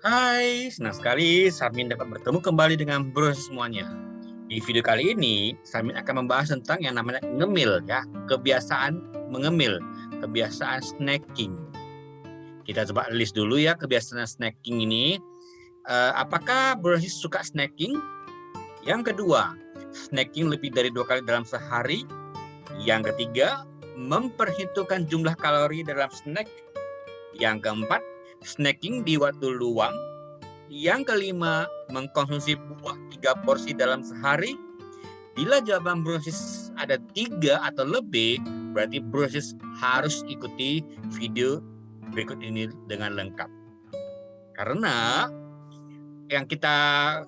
Hai, senang sekali Sarmin dapat bertemu kembali dengan bro semuanya. Di video kali ini, Sarmin akan membahas tentang yang namanya ngemil, ya, kebiasaan mengemil, kebiasaan snacking. Kita coba list dulu ya kebiasaan snacking ini. Apakah bro suka snacking? Yang kedua, snacking lebih dari 2 kali dalam sehari. Yang ketiga, memperhitungkan jumlah kalori dalam snack. Yang keempat, snacking di waktu luang. Yang kelima, mengkonsumsi buah 3 porsi dalam sehari. Bila jawaban brosis ada 3 atau lebih, berarti brosis harus ikuti video berikut ini dengan lengkap. Karena yang kita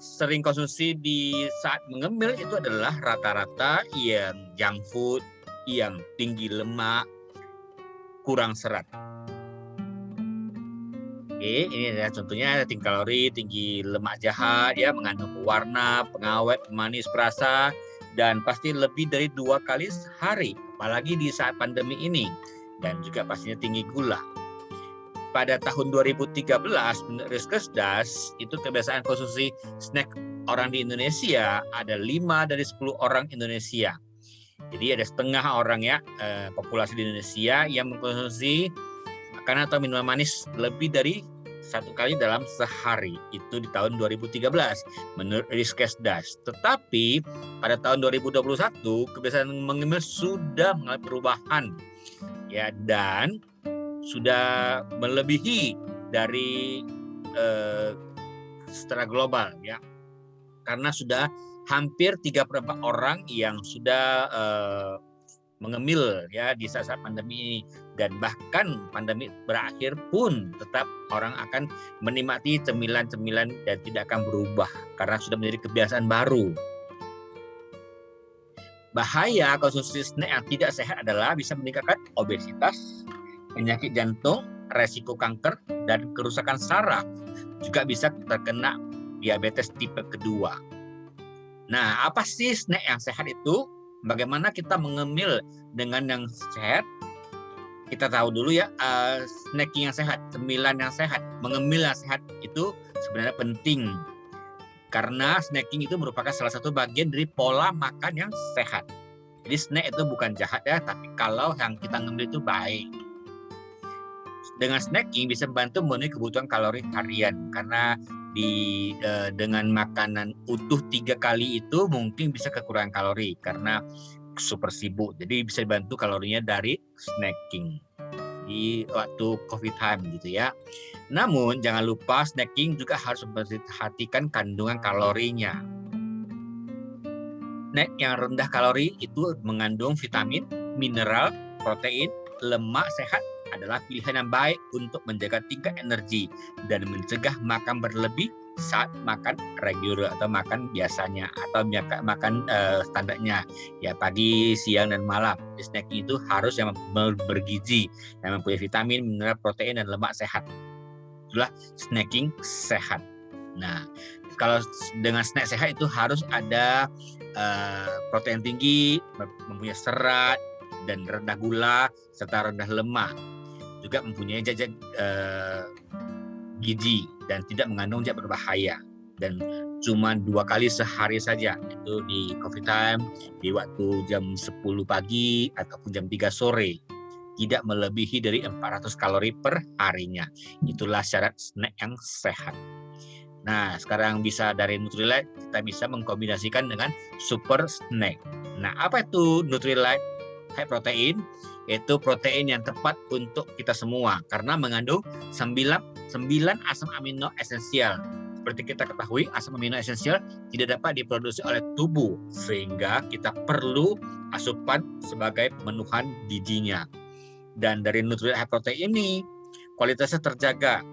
sering konsumsi di saat mengemil itu adalah rata-rata yang junk food, yang tinggi lemak, kurang serat. Oke, ini adalah contohnya tinggi kalori, tinggi lemak jahat, ya, mengandung pewarna, pengawet, pemanis perasa, dan pasti lebih dari 2 kali sehari, apalagi di saat pandemi ini, dan juga pastinya tinggi gula. Pada tahun 2013, menurut Riskesdas, itu kebiasaan konsumsi snack orang di Indonesia ada 5 dari 10 orang Indonesia. Jadi ada setengah orang, ya, populasi di Indonesia yang mengkonsumsi makanan atau minuman manis lebih dari 1 kali dalam sehari. Itu di tahun 2013 menurut Riskesdas. Tetapi pada tahun 2021 kebiasaan mengemil sudah mengalami perubahan, ya, dan sudah melebihi dari secara global, ya, karena sudah hampir 3/4 orang yang sudah mengemil, ya, di saat pandemi ini, dan bahkan pandemi berakhir pun tetap orang akan menikmati cemilan-cemilan dan tidak akan berubah karena sudah menjadi kebiasaan baru. Bahaya konsumsi snack yang tidak sehat adalah bisa meningkatkan obesitas, penyakit jantung, resiko kanker, dan kerusakan saraf. Juga bisa terkena diabetes tipe kedua. Nah, apa sih snack yang sehat itu? Bagaimana kita mengemil dengan yang sehat? Kita tahu dulu, ya, snacking yang sehat, cemilan yang sehat, mengemil yang sehat itu sebenarnya penting. Karena snacking itu merupakan salah satu bagian dari pola makan yang sehat. Jadi snack itu bukan jahat, ya, tapi kalau yang kita ngemil itu baik. Dengan snacking bisa membantu memenuhi kebutuhan kalori harian, karena dengan makanan utuh 3 kali itu mungkin bisa kekurangan kalori karena super sibuk. Jadi bisa dibantu kalorinya dari snacking di waktu COVID time gitu, ya. Namun jangan lupa snacking juga harus memperhatikan kandungan kalorinya. Snack yang rendah kalori itu mengandung vitamin, mineral, protein, lemak sehat adalah pilihan yang baik untuk menjaga tingkat energi dan mencegah makan berlebih saat makan reguler atau makan biasanya atau makan standarnya, ya, pagi, siang, dan malam. Snacking itu harus yang bergizi, yang mempunyai vitamin, mineral, protein, dan lemak sehat. Itulah snacking sehat. Nah, kalau dengan snack sehat itu harus ada protein tinggi, mempunyai serat, dan rendah gula, serta rendah lemak. Juga mempunyai zat gizi dan tidak mengandung zat berbahaya. Dan cuma 2 kali sehari saja, itu di coffee time, di waktu jam 10 pagi ataupun jam 3 sore. Tidak melebihi dari 400 kalori per harinya. Itulah syarat snack yang sehat. Nah, sekarang bisa dari Nutrilite, kita bisa mengkombinasikan dengan super snack. Nah, apa itu Nutrilite high protein? Yaitu protein yang tepat untuk kita semua karena mengandung 9 asam amino esensial. Seperti kita ketahui, asam amino esensial tidak dapat diproduksi oleh tubuh, sehingga kita perlu asupan sebagai pemenuhan gizinya. Dan dari Nutrilite high protein ini, kualitasnya terjaga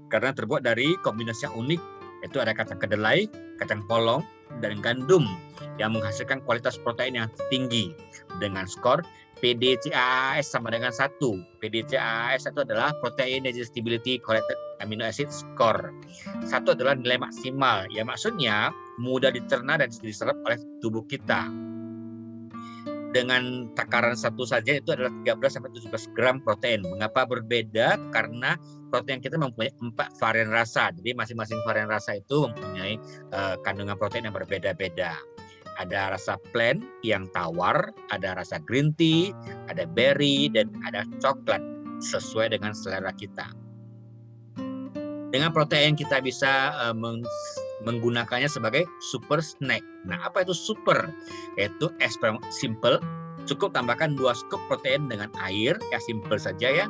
karena terbuat dari kombinasi yang unik, yaitu ada kacang kedelai, kacang polong, dan gandum yang menghasilkan kualitas protein yang tinggi dengan skor PDCAAS sama dengan 1. PDCAAS itu adalah Protein Digestibility Corrected Amino Acid Score. 1 adalah nilai maksimal, ya, maksudnya mudah dicerna dan diserap oleh tubuh kita. dengan takaran satu saja itu adalah 13 sampai 17 gram protein. Mengapa berbeda? Karena protein kita mempunyai 4 varian rasa. Jadi masing-masing varian rasa itu mempunyai kandungan protein yang berbeda-beda. Ada rasa plain yang tawar, ada rasa green tea, ada berry, dan ada coklat sesuai dengan selera kita. Dengan protein kita bisa menggunakannya sebagai super snack. Nah, apa itu super? Yaitu simple, cukup tambahkan 2 scoop protein dengan air, ya simple saja ya.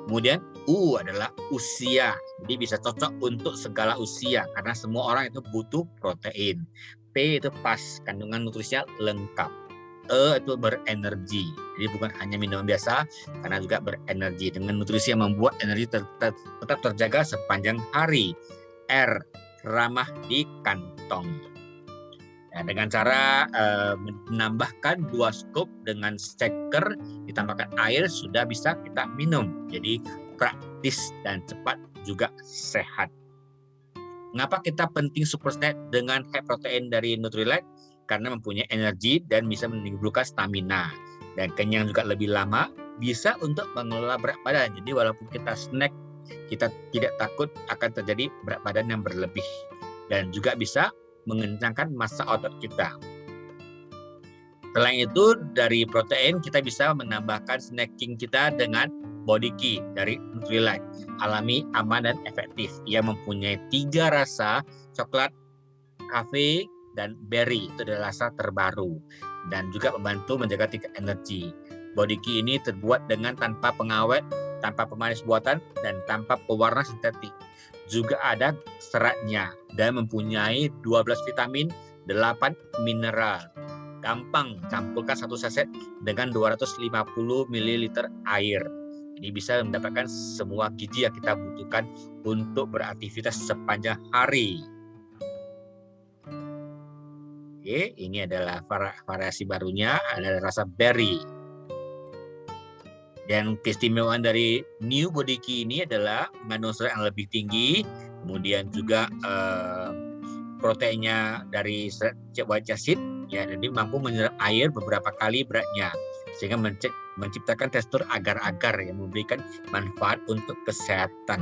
Kemudian U adalah usia, jadi bisa cocok untuk segala usia karena semua orang itu butuh protein. P itu pas, kandungan nutrisinya lengkap. E itu berenergi, jadi bukan hanya minuman biasa, karena juga berenergi dengan nutrisi yang membuat energi tetap terjaga sepanjang hari. R, ramah di kantong. Nah, dengan cara menambahkan 2 scoop dengan shaker, ditambahkan air, sudah bisa kita minum. Jadi praktis dan cepat juga sehat. Mengapa kita penting super snack dengan high protein dari Nutrilite? Karena mempunyai energi dan bisa menimbulkan stamina. Dan kenyang juga lebih lama, bisa untuk mengelola berat badan. Jadi walaupun kita snack, kita tidak takut akan terjadi berat badan yang berlebih. Dan juga bisa mengencangkan massa otot kita. Selain itu, dari protein kita bisa menambahkan snacking kita dengan Body Key dari Nutrilite. Alami, aman, dan efektif. Ia mempunyai 3 rasa, coklat, cafe, dan berry. Itu adalah rasa terbaru. Dan juga membantu menjaga tingkat energi. Body Key ini terbuat dengan tanpa pengawet, tanpa pemanis buatan, dan tanpa pewarna sintetik. Juga ada seratnya dan mempunyai 12 vitamin, 8 mineral. Gampang, campurkan 1 saset dengan 250 ml air. Jadi bisa mendapatkan semua gizi yang kita butuhkan untuk beraktivitas sepanjang hari. Oke, ini adalah variasi barunya, adalah rasa berry. Dan keistimewaan dari New Body Key ini adalah mengandung serat yang lebih tinggi, kemudian juga proteinnya dari serat white acid, ya, jadi mampu menyerap air beberapa kali beratnya, sehingga menciptakan tekstur agar-agar yang memberikan manfaat untuk kesehatan.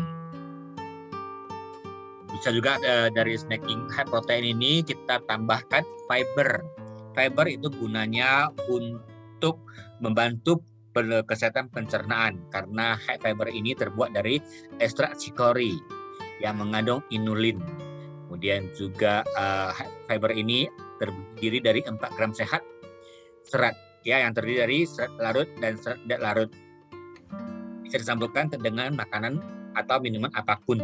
Bisa juga dari snacking high protein ini kita tambahkan fiber. Fiber itu gunanya untuk membantu kesehatan pencernaan karena high fiber ini terbuat dari ekstrak chicory yang mengandung inulin. Kemudian juga fiber ini terdiri dari 4 gram serat, ya, yang terdiri dari serat larut dan serat tidak larut. Bisa disambungkan dengan makanan atau minuman apapun.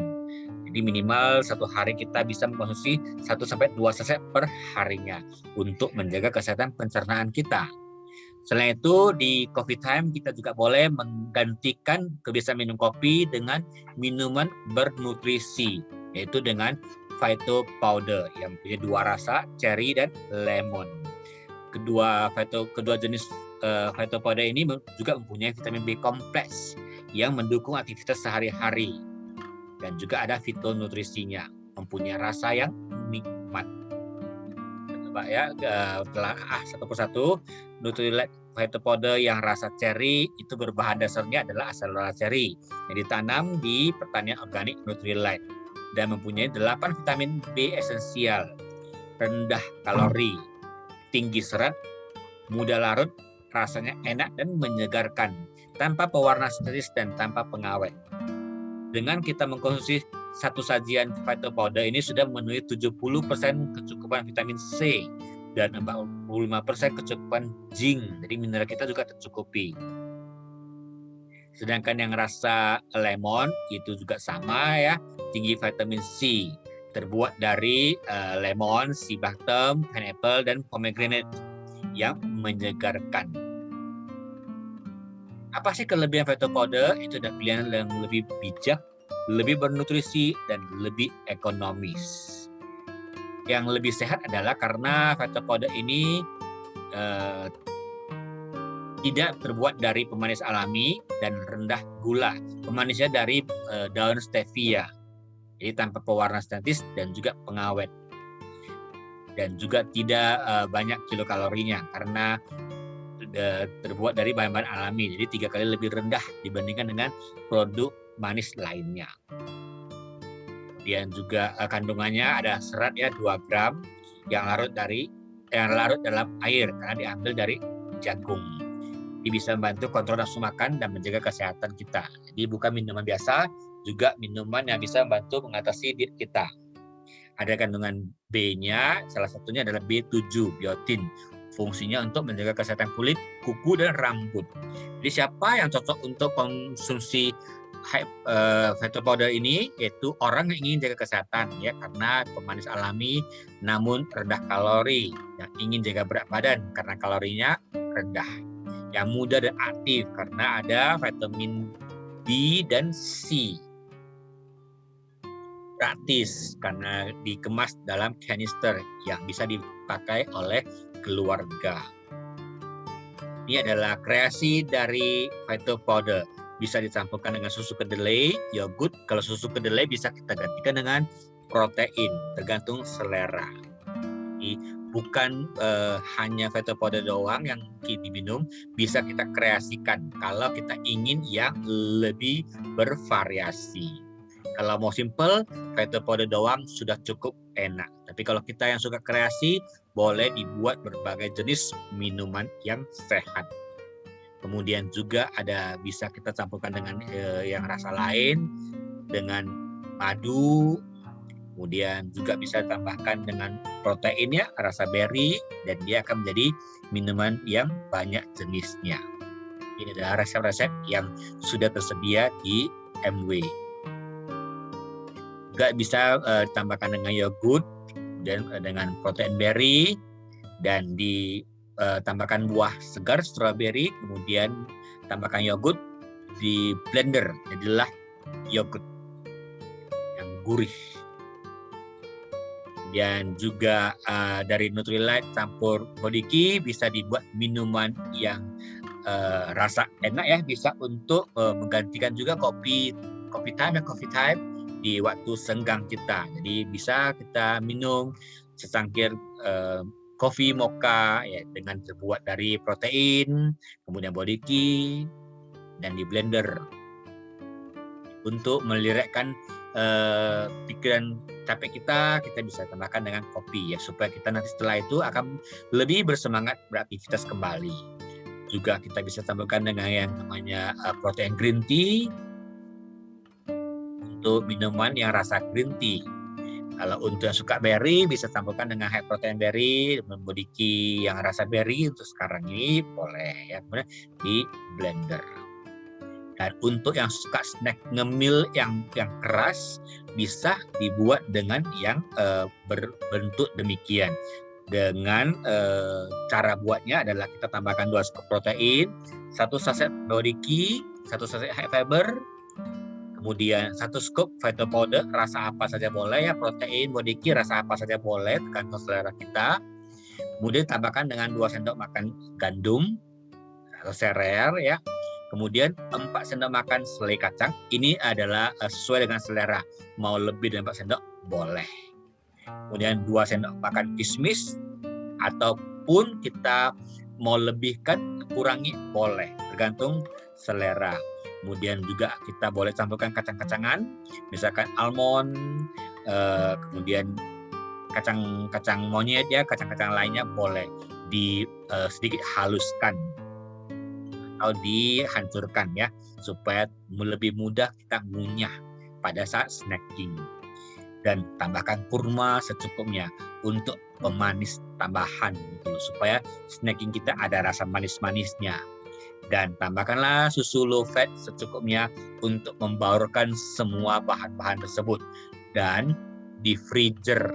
Jadi minimal 1 hari kita bisa mengkonsumsi 1-2 saset per harinya untuk menjaga kesehatan pencernaan kita. Selain itu, di coffee time kita juga boleh menggantikan kebiasaan minum kopi dengan minuman bernutrisi, yaitu dengan Phyto Powder yang punya 2 rasa, cherry dan lemon. Kedua jenis Phyto Powder ini juga mempunyai vitamin B kompleks yang mendukung aktivitas sehari-hari. Dan juga ada fitonutrisinya, mempunyai rasa yang nikmat. Coba ya, telah satu persatu. Nutrilite Phyto Powder yang rasa cherry itu berbahan dasarnya adalah Acerola cherry yang ditanam di pertanian organik Nutrilite dan mempunyai 8 vitamin B esensial, rendah kalori, tinggi serat, mudah larut, rasanya enak dan menyegarkan, tanpa pewarna sintetis dan tanpa pengawet. Dengan kita mengkonsumsi 1 sajian Phyto Powder ini sudah memenuhi 70% kecukupan vitamin C dan 45% kecukupan zinc. Jadi mineral kita juga tercukupi. Sedangkan yang rasa lemon itu juga sama ya, tinggi vitamin C. Terbuat dari lemon, sea buckthorn, pineapple, dan pomegranate yang menyegarkan. Apa sih kelebihan Phyto Powder? Itu adalah pilihan yang lebih bijak, lebih bernutrisi, dan lebih ekonomis. Yang lebih sehat adalah karena Phyto Powder ini tidak terbuat dari pemanis alami dan rendah gula. Pemanisnya dari daun stevia, jadi tanpa pewarna sintetis dan juga pengawet. Dan juga tidak banyak kilokalorinya karena terbuat dari bahan-bahan alami, jadi 3 kali lebih rendah dibandingkan dengan produk manis lainnya. Kemudian juga kandungannya ada serat ya 2 gram yang larut dalam air karena diambil dari jagung. Ini bisa membantu kontrol nafsu makan dan menjaga kesehatan kita. Jadi bukan minuman biasa, juga minuman yang bisa membantu mengatasi diet kita. Ada kandungan B-nya, salah satunya adalah B7, biotin. Fungsinya untuk menjaga kesehatan kulit, kuku, dan rambut. Jadi siapa yang cocok untuk konsumsi Vito powder ini? Yaitu orang yang ingin jaga kesehatan ya, karena pemanis alami namun rendah kalori, yang ingin jaga berat badan karena kalorinya rendah, yang mudah dan aktif karena ada vitamin B dan C, praktis karena dikemas dalam kanister yang bisa dipakai oleh keluarga. Ini adalah kreasi dari Vito powder. Bisa dicampurkan dengan susu kedelai, yogurt. Kalau susu kedelai bisa kita gantikan dengan protein, tergantung selera. Jadi bukan hanya Vito powder doang yang diminum, bisa kita kreasikan kalau kita ingin yang lebih bervariasi. Kalau mau simple, Vito powder doang sudah cukup enak. Tapi kalau kita yang suka kreasi, boleh dibuat berbagai jenis minuman yang sehat. Kemudian juga bisa kita campurkan dengan yang rasa lain, dengan madu. Kemudian juga bisa ditambahkan dengan proteinnya, rasa berry, dan dia akan menjadi minuman yang banyak jenisnya. Ini adalah resep-resep yang sudah tersedia di MW. Juga bisa ditambahkan dengan yogurt dan dengan protein berry, dan ditambahkan buah segar strawberry, kemudian tambahkan yogurt, di blender jadilah yogurt yang gurih. Dan juga dari Nutrilite campur Bodiki bisa dibuat minuman yang rasa enak ya, bisa untuk menggantikan juga coffee time di waktu senggang kita. Jadi bisa kita minum secangkir kopi mocha ya, dengan terbuat dari protein, kemudian Bodiki, dan di blender untuk melirikkan pikiran capek kita bisa tambahkan dengan kopi ya, supaya kita nanti setelah itu akan lebih bersemangat beraktivitas kembali. Juga kita bisa tambahkan dengan yang namanya protein green tea untuk minuman yang rasa green tea. Kalau untuk yang suka berry bisa tambahkan dengan high protein berry, Bodiki yang rasa berry untuk sekarang ini boleh ya, kemudian di blender. Dan untuk yang suka snack ngemil yang keras bisa dibuat dengan yang berbentuk demikian. Dengan cara buatnya adalah kita tambahkan 2 scoop protein, 1 saset Bodiki, 1 saset high fiber, kemudian 1 scoop Vito powder, rasa apa saja boleh ya, protein, Bodiki, rasa apa saja boleh, tergantung selera kita. Kemudian tambahkan dengan 2 sendok makan gandum atau serer ya. Kemudian 4 sendok makan selai kacang, ini adalah sesuai dengan selera, mau lebih dari 4 sendok boleh. Kemudian 2 sendok makan kismis, ataupun kita mau lebihkan, kurangi boleh, tergantung selera. Kemudian juga kita boleh campurkan kacang-kacangan, misalkan almond, kemudian kacang monyet ya, kacang-kacang lainnya boleh sedikit haluskan atau dihancurkan ya, supaya lebih mudah kita ngunyah pada saat snacking. Dan tambahkan kurma secukupnya untuk pemanis tambahan gitu, supaya snacking kita ada rasa manis-manisnya. Dan tambahkanlah susu low fat secukupnya untuk membaurkan semua bahan-bahan tersebut, dan di freezer.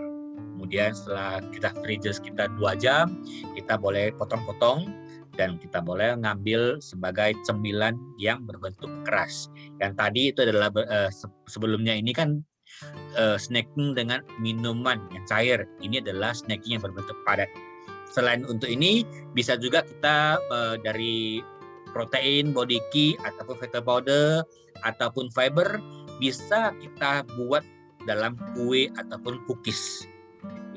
Kemudian setelah kita freezer sekitar 2 jam, kita boleh potong-potong dan kita boleh ngambil sebagai cemilan yang berbentuk keras. Yang tadi itu adalah sebelumnya ini kan snacking dengan minuman yang cair. Ini adalah snacking yang berbentuk padat. Selain untuk ini, bisa juga kita dari protein, Bodiki, ataupun Vito powder, ataupun fiber, bisa kita buat dalam kue ataupun cookies.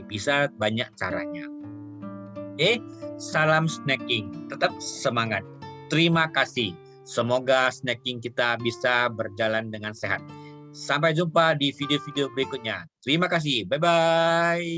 Bisa banyak caranya. Salam snacking. Tetap semangat. Terima kasih. Semoga snacking kita bisa berjalan dengan sehat. Sampai jumpa di video-video berikutnya. Terima kasih. Bye-bye.